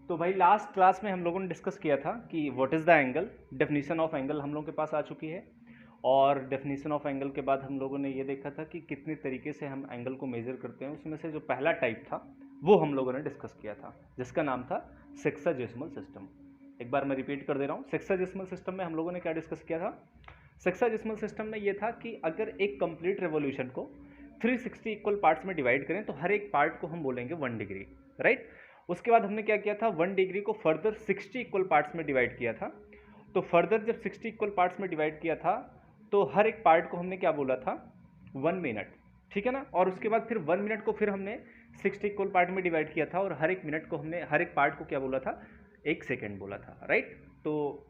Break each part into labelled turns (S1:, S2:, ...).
S1: तो भाई last class में हम लोगों ने डिस्कस किया था कि what is the angle. Definition of angle हम लोगों के पास आ चुकी है। और डेफिनेशन ऑफ एंगल के बाद हम लोगों ने ये देखा था कि कितने तरीके से हम एंगल को मेज़र करते हैं। उसमें से जो पहला टाइप था वो हम लोगों ने डिस्कस किया था, जिसका नाम था सेक्साजेसिमल सिस्टम। एक बार मैं रिपीट कर दे रहा हूँ। सेक्साजेसिमल सिस्टम में हम लोगों ने क्या डिस्कस किया था? सेक्साजेसिमल सिस्टम में ये था कि अगर एक कंप्लीट रेवोल्यूशन को 360 इक्वल पार्ट्स में डिवाइड करें तो हर एक पार्ट को हम बोलेंगे 1 डिग्री, राइट। उसके बाद हमने क्या किया था, 1 डिग्री को फर्दर 60 इक्वल पार्ट्स में डिवाइड किया था। तो फर्दर जब 60 इक्वल पार्ट्स में डिवाइड किया था तो हर एक पार्ट को हमने क्या बोला था, 1 मिनट, ठीक है ना। और उसके बाद फिर 1 मिनट को फिर हमने 60 इक्वल पार्ट में डिवाइड किया था और हर एक मिनट को हमने, हर एक पार्ट को क्या बोला था, 1 सेकेंड बोला था, राइट। तो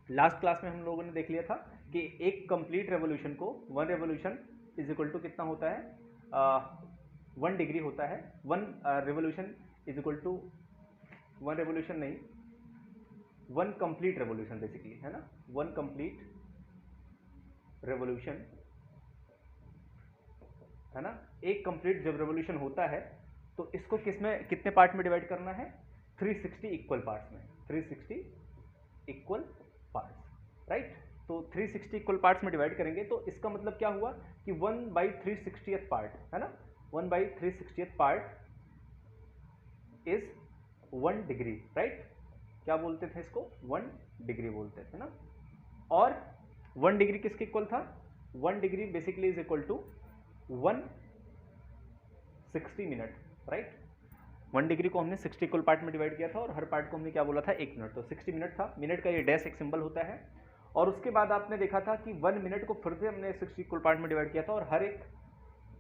S1: लास्ट क्लास में हम लोगों ने देख लिया था कि एक कंप्लीट रेवोल्यूशन को 1 रेवोल्यूशन इज इक्वल टू कितना होता है, 1 डिग्री होता है। 1 revolution is equal to 1 revolution नहीं, 1 कंप्लीट रेवोल्यूशन बेसिकली, है ना। 1 कंप्लीट रेवोल्यूशन, है ना। एक कंप्लीट जब रेवोल्यूशन होता है तो इसको किसमें, कितने पार्ट में डिवाइड करना है, 360 इक्वल पार्ट्स में, 360 इक्वल पार्ट्स, राइट। तो 360 इक्वल पार्ट्स में डिवाइड करेंगे तो इसका मतलब क्या हुआ कि 1/360th पार्ट, है ना, 1/360th part is 1 degree, right. क्या बोलते थे इसको, 1 डिग्री बोलते थे ना। और 1 डिग्री किसके इक्वल था, 1 degree basically is equal to 160 minute, right. 1 degree को हमने 60 इक्वल पार्ट में डिवाइड किया था और हर पार्ट को हमने क्या बोला था, 1 मिनट। तो 60 मिनट था, मिनट का ये डैश एक सिंबल होता है। और उसके बाद आपने देखा था कि 1 मिनट को फिर से हमने 60 इक्वल पार्ट में डिवाइड किया था और हर एक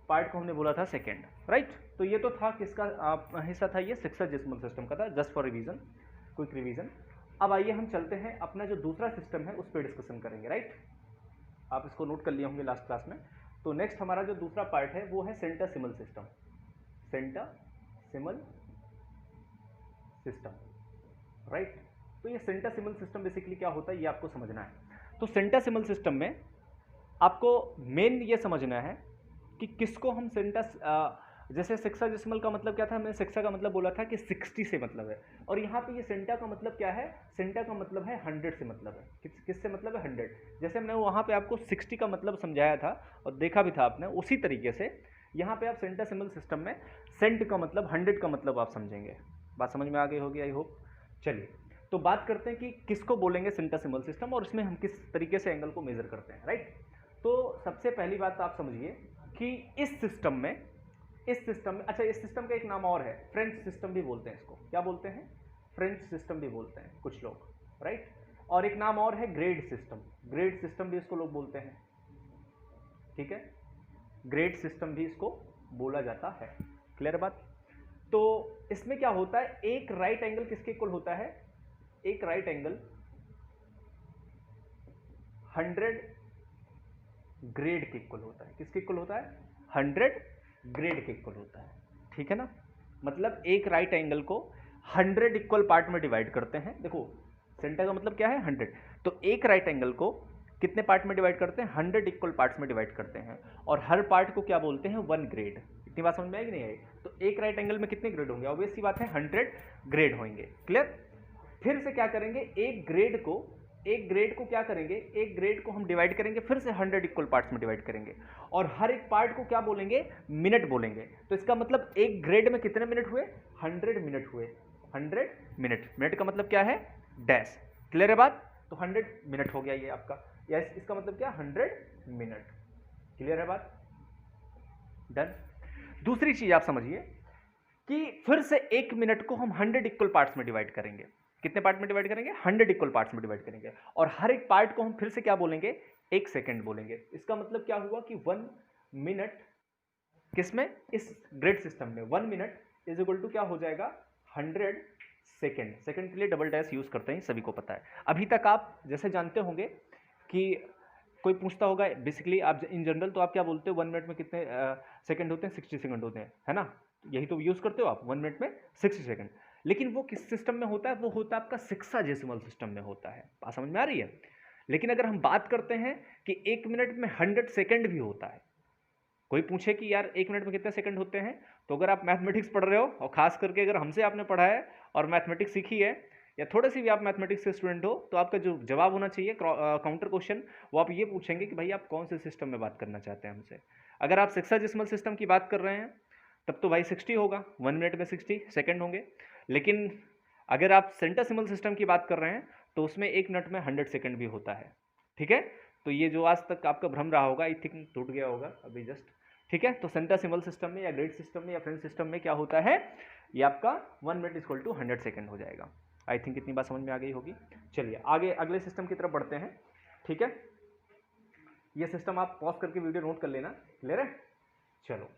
S1: पार्ट को हमने बोला था सेकेंड, राइट। तो ये तो था किसका हिस्सा था, ये सेक्साजेसिमल सिस्टम का था, just for revision, quick revision. अब आइए हम चलते हैं अपना जो दूसरा सिस्टम है उस पर डिस्कशन करेंगे, राइट। आप इसको नोट कर लिए होंगे लास्ट क्लास में। तो नेक्स्ट हमारा जो दूसरा पार्ट है वो है सेंटासिमल सिस्टम, सेंटासिमल सिस्टम, राइट। तो ये सेंटासिमल सिस्टम बेसिकली क्या होता है ये आपको समझना है। तो सेंटासिमल सिस्टम में आपको मेन ये समझना है कि किसको हम जैसे सेक्साजेसिमल का मतलब क्या था, हमने सेक्सा का मतलब बोला था कि 60 से मतलब है। और यहाँ पे ये सेंटा का मतलब क्या है, सेंटा का मतलब है 100 से मतलब है। किस से मतलब है, 100। जैसे हमने वहाँ पे आपको 60 का मतलब समझाया था और देखा भी था आपने, उसी तरीके से यहाँ पे आप सेंटासिमल सिस्टम में सेंट का मतलब 100 का मतलब आप समझेंगे। बात समझ में आ गई होगी आई होप। चलिए तो बात करते हैं कि किसको बोलेंगे सेंटासिमल सिस्टम और उसमें हम किस तरीके से एंगल को मेजर करते हैं, राइट। तो सबसे पहली बात आप समझिए कि इस सिस्टम में, अच्छा इस सिस्टम का एक नाम और है, फ्रेंच सिस्टम भी बोलते हैं इसको। क्या बोलते हैं, फ्रेंच सिस्टम भी बोलते हैं कुछ लोग, राइट। और एक नाम और है ग्रेड सिस्टम, ग्रेड सिस्टम भी इसको लोग बोलते हैं, ठीक है। ग्रेड सिस्टम भी इसको बोला जाता है, क्लियर बात। तो इसमें क्या होता है, एक राइट एंगल किसके इक्वल होता है, एक राइट एंगल 100 ग्रेड के इक्वल होता है। किसके इक्वल होता है, 100 ग्रेड के इक्वल होता है, ठीक है ना। मतलब एक राइट एंगल को 100 इक्वल पार्ट में डिवाइड करते हैं। देखो सेंटर का मतलब क्या है, 100। तो एक राइट एंगल को कितने पार्ट में डिवाइड करते हैं, 100 इक्वल पार्ट्स में डिवाइड करते हैं। और हर पार्ट को क्या बोलते हैं, 1 ग्रेड। इतनी बात समझ में आई कि नहीं आई। तो एक राइट एंगल में कितने ग्रेड होंगे, ऑब्वियस सी बात है 100 ग्रेड होंगे, क्लियर। फिर से क्या करेंगे, एक ग्रेड को क्या करेंगे, एक ग्रेड को हम डिवाइड करेंगे फिर से 100 इक्वल पार्ट्स में डिवाइड करेंगे और हर एक पार्ट को क्या बोलेंगे, मिनट बोलेंगे। तो इसका मतलब एक ग्रेड में कितने मिनट हुए, 100 मिनट हुए, 100 मिनट। मिनट का मतलब क्या है, डैश, क्लियर है बात। तो 100 मिनट हो गया ये आपका, या इसका मतलब क्या, 100 मिनट, क्लियर है बात, डन। दूसरी चीज आप समझिए कि फिर से एक मिनट को हम 100 इक्वल पार्ट्स में डिवाइड करेंगे। कितने पार्ट में डिवाइड करेंगे, 100 इक्वल पार्ट्स में डिवाइड करेंगे और हर एक पार्ट को हम फिर से क्या बोलेंगे, 1 सेकेंड बोलेंगे। इसका मतलब क्या हुआ कि 1 मिनट, किसमें, इस ग्रेड सिस्टम में 1 मिनट इज इक्वल टू क्या हो जाएगा, 100 सेकेंड। सेकेंड के लिए डबल डैश यूज करते हैं, सभी को पता है। अभी तक आप जैसे जानते होंगे कि कोई पूछता होगा, बेसिकली आप इन जनरल तो आप क्या बोलते हो, 1 मिनट में कितने सेकंड होते हैं, 60 सेकंड होते हैं, है ना। यही तो यूज करते हो आप, 1 मिनट में 60 सेकंड। लेकिन वो किस सिस्टम में होता है, वो होता है आपका सेक्साजेसिमल सिस्टम में होता है। बात समझ में आ रही है। लेकिन अगर हम बात करते हैं कि 1 मिनट में 100 सेकंड भी होता है, कोई पूछे कि यार 1 मिनट में कितने सेकंड होते हैं, तो अगर आप मैथमेटिक्स पढ़ रहे हो और खास करके अगर हमसे आपने पढ़ा है और मैथमेटिक्स सीखी है या थोड़े से भी आप मैथमेटिक्स के स्टूडेंट हो, तो आपका जो जवाब होना चाहिए काउंटर क्वेश्चन, वो आप ये पूछेंगे कि भाई आप कौन से सिस्टम में बात करना चाहते हैं हमसे। अगर आप सेक्साडेसिमल सिस्टम की बात कर रहे हैं तब तो भाई 60 होगा, 1 मिनट में 60 सेकंड होंगे। लेकिन अगर आप सेंटासिमल सिस्टम की बात कर रहे हैं तो उसमें 1 मिनट में 100 सेकंड भी होता है। ठीक है, तो ये जो आज तक आपका भ्रम रहा होगा, आई थिंक टूट गया होगा अभी जस्ट। ठीक है, तो सेंटासिमल सिस्टम में या ग्रिड सिस्टम में या फ्रेंच सिस्टम में क्या होता है, ये आपका 1 मिनट इक्वल टू 100 सेकंड हो जाएगा। आई थिंक इतनी बात समझ में आ गई होगी। चलिए आगे अगले सिस्टम की तरफ बढ़ते हैं। ठीक है, ये सिस्टम आप पॉज करके वीडियो नोट कर लेना, क्लियर है। चलो,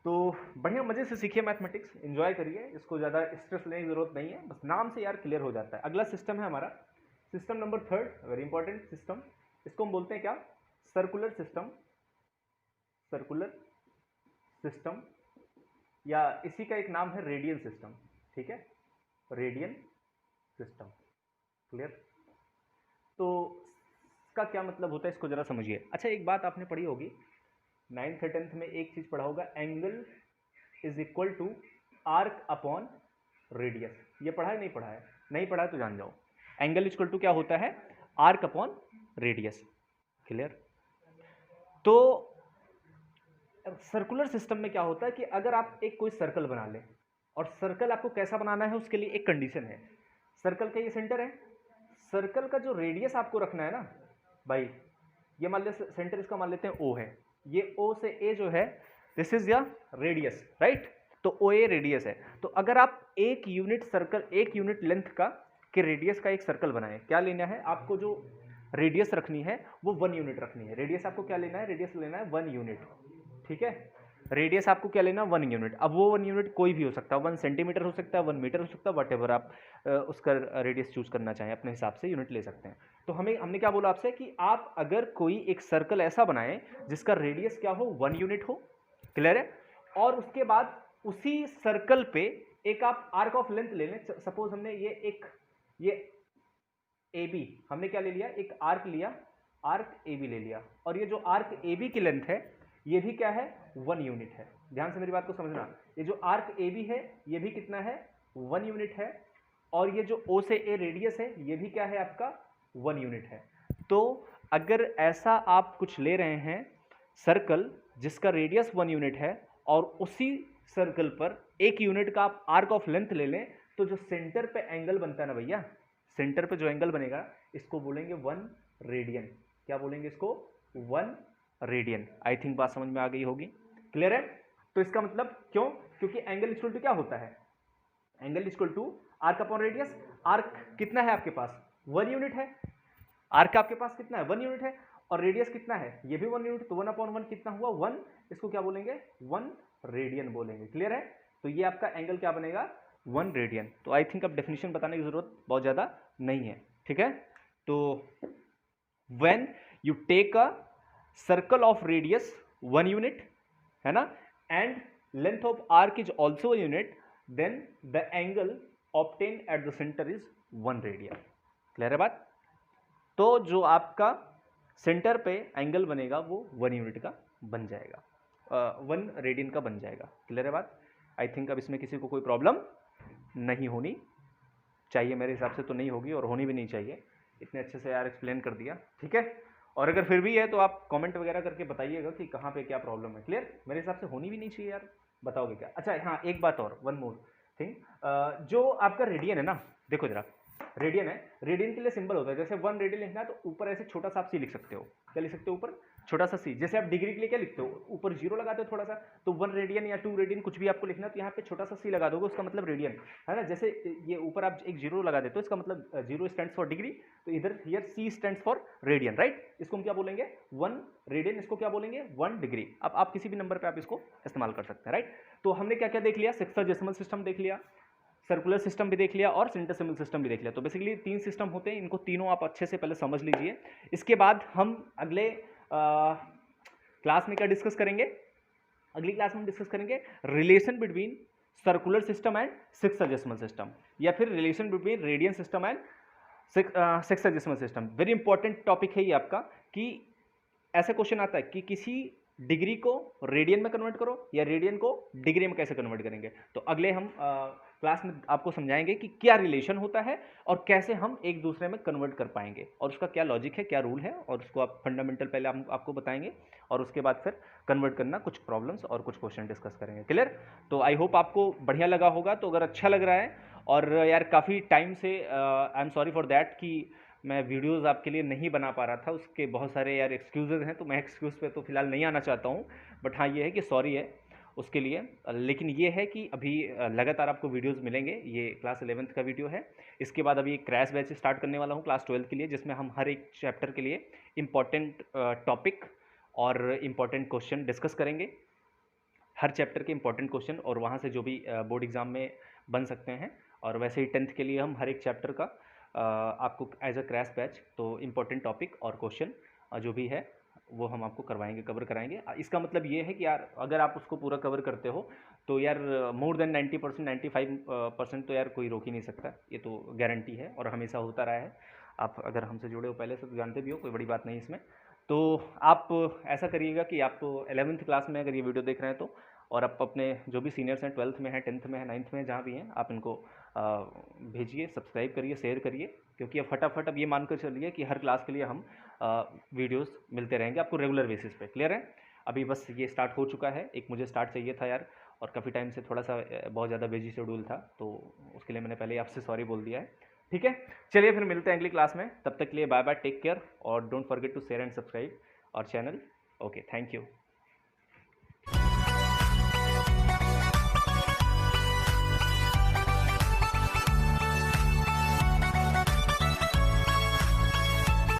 S1: तो बढ़िया मजे से सीखिए मैथमेटिक्स, एंजॉय करिए, इसको ज़्यादा स्ट्रेस लेने की जरूरत नहीं है, बस नाम से यार क्लियर हो जाता है। अगला सिस्टम है हमारा system number 3, very important system. इसको हम बोलते हैं क्या, सर्कुलर सिस्टम। सर्कुलर सिस्टम या इसी का एक नाम है रेडियन सिस्टम। ठीक है, रेडियन सिस्टम, क्लियर। तो इसका क्या मतलब होता है, इसको जरा समझिए। अच्छा, एक बात आपने पढ़ी होगी 9th और 10th में, एक चीज पढ़ा होगा, angle is equal to arc upon radius. ये पढ़ा है नहीं पढ़ा है? नहीं पढ़ा है तो जान जाओ, एंगल इक्वल टू क्या होता है, आर्क अपॉन रेडियस, क्लियर। तो सर्कुलर सिस्टम में क्या होता है कि अगर आप एक कोई सर्कल बना लें, और सर्कल आपको कैसा बनाना है उसके लिए एक कंडीशन है। सर्कल का ये सेंटर है, सर्कल का जो रेडियस आपको रखना है ना भाई, ये मान लेते सेंटर इसका मान लेते हैं O है, ये O से A जो है दिस इज या रेडियस, राइट। तो OA रेडियस है। तो अगर आप एक यूनिट सर्कल, एक यूनिट लेंथ का के रेडियस का एक सर्कल बनाएं, क्या लेना है आपको, जो रेडियस रखनी है वो 1 यूनिट रखनी है। रेडियस आपको क्या लेना है, रेडियस लेना है 1 यूनिट। ठीक है, रेडियस आपको क्या लेना, 1 यूनिट। अब वो 1 यूनिट कोई भी हो सकता है, 1 सेंटीमीटर हो सकता है, 1 मीटर हो सकता है, वट आप उसका रेडियस चूज करना चाहें, अपने हिसाब से यूनिट ले सकते हैं। तो हमने क्या बोला आपसे कि आप अगर कोई एक सर्कल ऐसा बनाएं जिसका रेडियस क्या हो, 1 यूनिट हो, क्लियर है। और उसके बाद उसी सर्कल पे एक आप आर्क ऑफ लेंथ ले लें। सपोज हमने ये ए बी हमने क्या ले लिया, एक आर्क लिया, आर्क ए बी ले लिया, और ये जो आर्क ए बी की लेंथ है ये भी क्या है, 1 यूनिट है। ध्यान से मेरी बात को समझना, ये जो आर्क ए बी है ये भी कितना है, 1 यूनिट है, और ये जो O से A रेडियस है ये भी क्या है आपका, 1 यूनिट है। तो अगर ऐसा आप कुछ ले रहे हैं सर्कल जिसका रेडियस 1 यूनिट है, और उसी सर्कल पर 1 यूनिट का आप आर्क ऑफ लेंथ ले लें, तो जो सेंटर पे एंगल बनता है ना भैया, सेंटर पे जो एंगल बनेगा इसको बोलेंगे 1 रेडियन। क्या बोलेंगे इसको, 1 रेडियन। आई थिंक बात समझ में आ गई होगी, क्लियर है। तो इसका मतलब क्यों, क्योंकि एंगल इक्वल टू क्या होता है, angle equal to arc upon radius. Arc कितना है आपके पास, 1 यूनिट है, आर्क आपके पास कितना है, 1 यूनिट है, और रेडियस कितना है, ये भी 1 यूनिट, तो 1 अपॉन 1 कितना हुआ, 1। इसको क्या बोलेंगे, 1 रेडियन बोलेंगे, क्लियर है। तो ये आपका एंगल क्या बनेगा, 1 रेडियन। तो आई थिंक अब डेफिनेशन बताने की जरूरत बहुत ज्यादा नहीं है, ठीक है। तो when you take a circle of radius 1 unit, है ना, and length of arc is also a unit, then the angle obtain at the centre is 1 radian, clear है बात। तो जो आपका सेंटर पे एंगल बनेगा वो 1 यूनिट का बन जाएगा, 1 रेडियन का बन जाएगा, क्लियर है बात। आई थिंक अब इसमें किसी को कोई प्रॉब्लम नहीं होनी चाहिए, मेरे हिसाब से तो नहीं होगी और होनी भी नहीं चाहिए, इतने अच्छे से यार एक्सप्लेन कर दिया, ठीक है। और अगर फिर भी है तो आप कमेंट वगैरह करके बताइएगा कि कहाँ पे क्या प्रॉब्लम है, क्लियर। मेरे हिसाब से होनी भी नहीं चाहिए यार, बताओगे क्या। अच्छा हाँ, एक बात और, 1 मोर थिंग, जो आपका रेडियन है ना, देखो जरा, रेडियन है, रेडियन के लिए सिंबल होता है, जैसे 1 रेडियन लिखना है तो ऊपर ऐसे छोटा सा आप सी लिख सकते हो, क्या लिख सकते हो ऊपर, छोटा सा सी। जैसे आप डिग्री के लिए क्या लिखते हो, ऊपर 0 लगाते हो थोड़ा सा, तो 1 रेडियन या 2 रेडियन कुछ भी आपको लिखना है तो यहाँ पे छोटा सा सी लगा दोगे, उसका मतलब रेडियन है ना। जैसे ये ऊपर आप एक 0 लगा देते हो, इसका मतलब 0 स्टैंड्स फॉर डिग्री, तो इधर here C stands for radian, right. इसको हम क्या बोलेंगे, 1 रेडियन, इसको क्या बोलेंगे, 1 डिग्री। अब आप किसी भी नंबर पे आप इसको इस्तेमाल कर सकते हैं, राइट। तो हमने क्या क्या देख लिया, सेक्साडेसिमल सिस्टम देख लिया, सर्कुलर सिस्टम भी देख लिया, और सेंटासिमल सिस्टम भी देख लिया। तो बेसिकली 3 सिस्टम होते हैं, इनको तीनों आप अच्छे से पहले समझ लीजिए। इसके बाद हम अगले क्लास में क्या डिस्कस करेंगे, अगली क्लास में डिस्कस करेंगे relation between circular system and sexagesimal system, या फिर relation between radian system and sexagesimal system. Very important topic है ये आपका, कि ऐसा क्वेश्चन आता है कि किसी डिग्री को रेडियन में कन्वर्ट करो या रेडियन को डिग्री में कैसे कन्वर्ट करेंगे। तो अगले हम क्लास में आपको समझाएंगे कि क्या रिलेशन होता है और कैसे हम एक दूसरे में कन्वर्ट कर पाएंगे और उसका क्या लॉजिक है, क्या रूल है, और उसको आप फंडामेंटल पहले हम आपको बताएंगे और उसके बाद फिर कन्वर्ट करना, कुछ प्रॉब्लम्स और कुछ क्वेश्चन डिस्कस करेंगे। क्लियर? तो आई होप आपको बढ़िया लगा होगा। तो अगर अच्छा लग रहा है, और यार काफ़ी टाइम से I am sorry for that कि मैं वीडियोस आपके लिए नहीं बना पा रहा था, उसके बहुत सारे यार एक्सक्यूजेज हैं, तो मैं एक्सक्यूज़ पे तो फिलहाल नहीं आना चाहता हूँ। बट हाँ, ये है कि सॉरी है उसके लिए। लेकिन ये है कि अभी लगातार आपको वीडियोस मिलेंगे। ये क्लास 11th का वीडियो है। इसके बाद अभी एक क्रैश बैच स्टार्ट करने वाला हूँ क्लास 12th के लिए, जिसमें हम हर एक चैप्टर के लिए इंपॉर्टेंट टॉपिक और इम्पॉर्टेंट क्वेश्चन डिस्कस करेंगे। हर चैप्टर के इंपॉर्टेंट क्वेश्चन और वहाँ से जो भी बोर्ड एग्जाम में बन सकते हैं। और वैसे ही 10th के लिए हम हर एक चैप्टर का आपको एज अ क्रैश बैच, तो इम्पॉर्टेंट टॉपिक और क्वेश्चन जो भी है वो हम आपको करवाएंगे, कवर कराएंगे। इसका मतलब ये है कि यार अगर आप उसको पूरा कवर करते हो तो यार मोर देन 90%, 95% तो यार कोई रोक ही नहीं सकता। ये तो गारंटी है और हमेशा होता रहा है। आप अगर हमसे जुड़े हो पहले से तो जानते भी हो, कोई बड़ी बात नहीं इसमें। तो आप ऐसा करिएगा कि आप 11th क्लास में अगर ये वीडियो देख रहे हैं तो, और आप अपने जो भी सीनियर्स हैं, 12th में हैं, 10th में हैं, 9th में हैं, जहाँ भी हैं, आप इनको भेजिए, सब्सक्राइब करिए, शेयर करिए, क्योंकि अब फटाफट अब ये मानकर चलिए कि हर क्लास के लिए हम वीडियोस मिलते रहेंगे आपको रेगुलर बेसिस पे। क्लियर है? अभी बस ये स्टार्ट हो चुका है। एक मुझे स्टार्ट चाहिए था यार, और काफ़ी टाइम से थोड़ा सा बहुत ज़्यादा बिजी शेड्यूल था, तो उसके लिए मैंने पहले ही आपसे सॉरी बोल दिया है। ठीक है, चलिए फिर मिलते हैं अगली क्लास में। तब तक के लिए बाय बाय, टेक केयर, और don't forget to share and subscribe our channel. Okay, thank you.